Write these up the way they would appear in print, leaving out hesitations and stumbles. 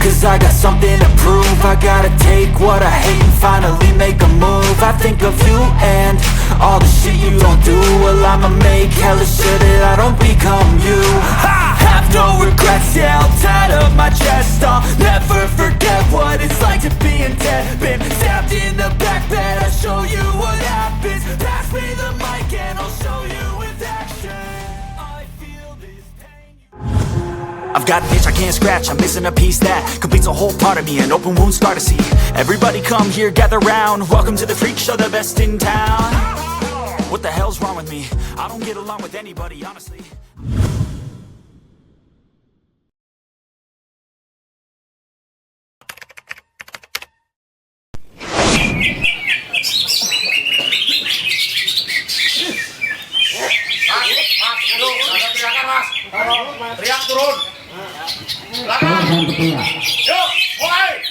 cause I got something to prove. I gotta take what I hate and finally make a move. I think of you and all the shit you don't do. Well, I'ma make hella sure that I don't become you. I have no regrets, yeah, I'll tie up my chest. I'll never forget what it's like to be in debt. Been stabbed in the back bed, I'll show you what happens. Pass me the mic and I'll show you with action. I feel this pain. I've got an itch I can't scratch, I'm missing a piece that completes a whole part of me, an open wound scar to see. Everybody come here, gather round, welcome to the freak show, the best in town. What the hell's wrong with me? I don't get along with anybody, honestly. Teriak turun. Belakang. Yuk, mulai.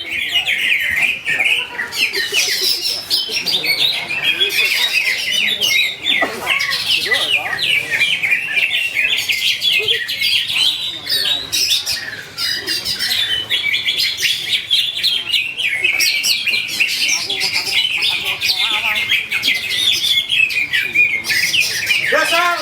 Geser.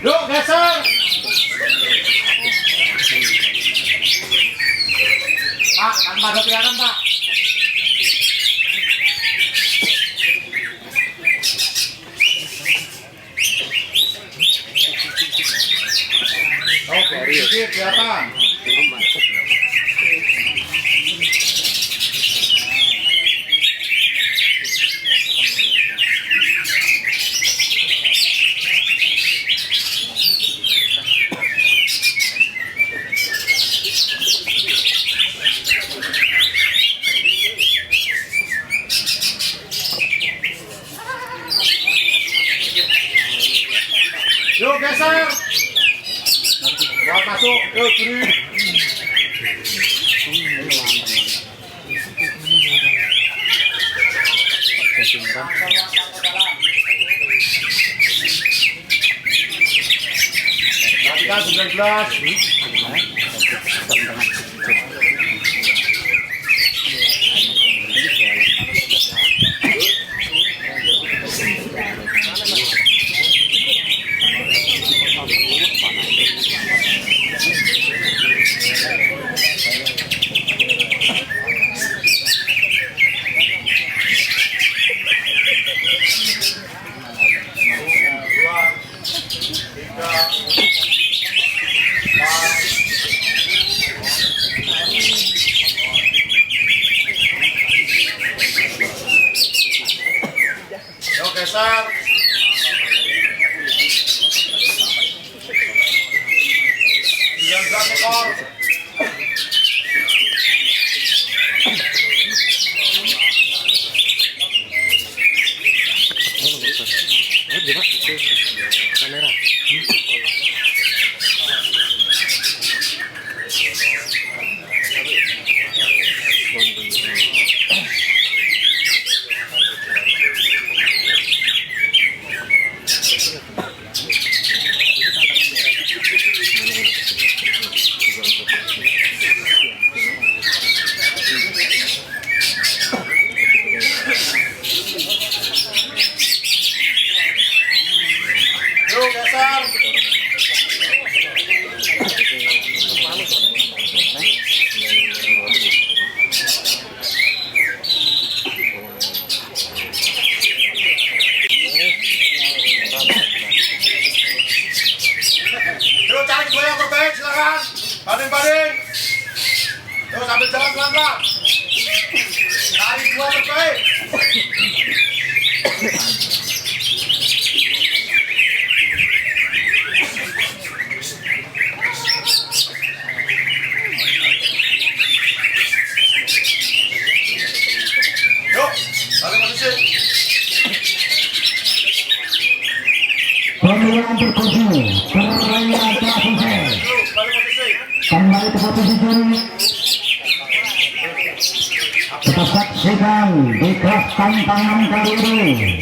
Yuk, geser. Pak, tanpa ada teriakan, Pak. Oke, sedikit kelihatan. Yuk, geser. Buat masuk. Yuk, kiri. Perhatikan 19. Geser. Ekor. Kamera. Banding-banding. Terus sambil jalan pelan-pelan. Tarik dua terbaik. yang tertuju perayaan selesai. Kembali ke posisi juri. Kita saksikan di kelas tantangan kali ini.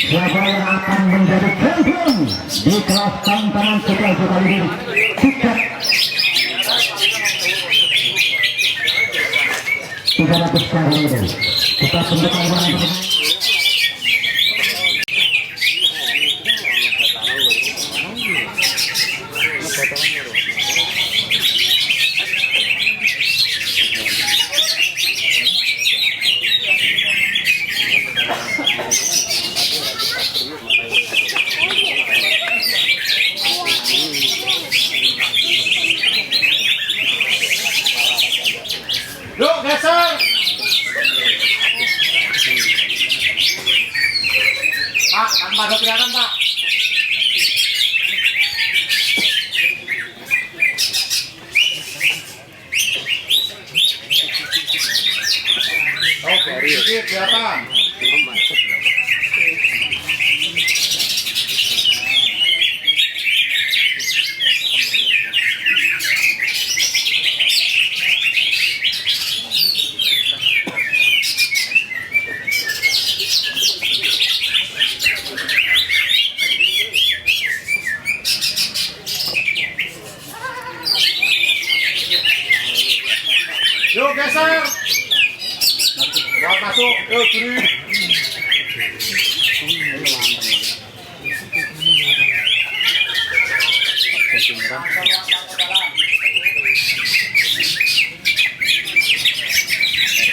Siapa yang akan menjadi champion di kelas tantangan kita kali ini? Cucak 300 kali ini. Kita tentukan barang. Yuk geser. Pak, tanpa ada kelihatan Pak. Oke, sedikit kelihatan. Yuk geser. Buat masuk. Yuk juri.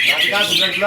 Perhatikan 19.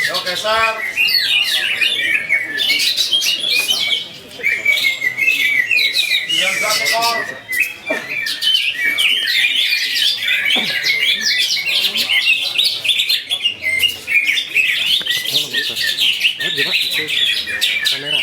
Yuk geser. Kamera.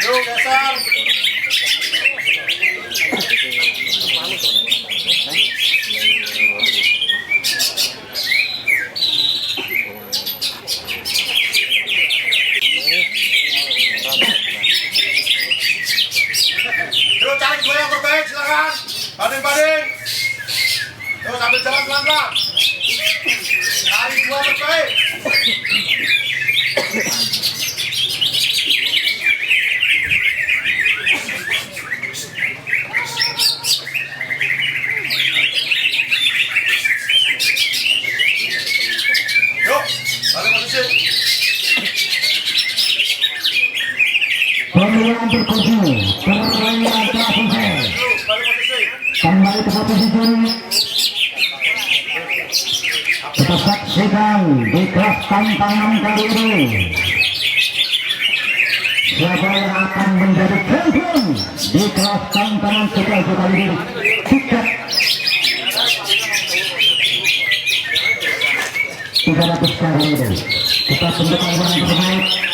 Yuk geser. Yuk cari dua yang terbaik, silakan. Banding-banding. Yuk sambil jalan pelan-pelan. Cari dua terbaik. Yuk, balik posisi. Pemilihan tertuju perayaan selesai. Yuk, balik posisi. Kembali ke posisi juri. Kita saksikan di kelas tantangan kali ini. Siapa yang akan menjadi champion di kelas tantangan kita kali ini? Cucak 300 kali ini. Kita tentukan barang terbaik.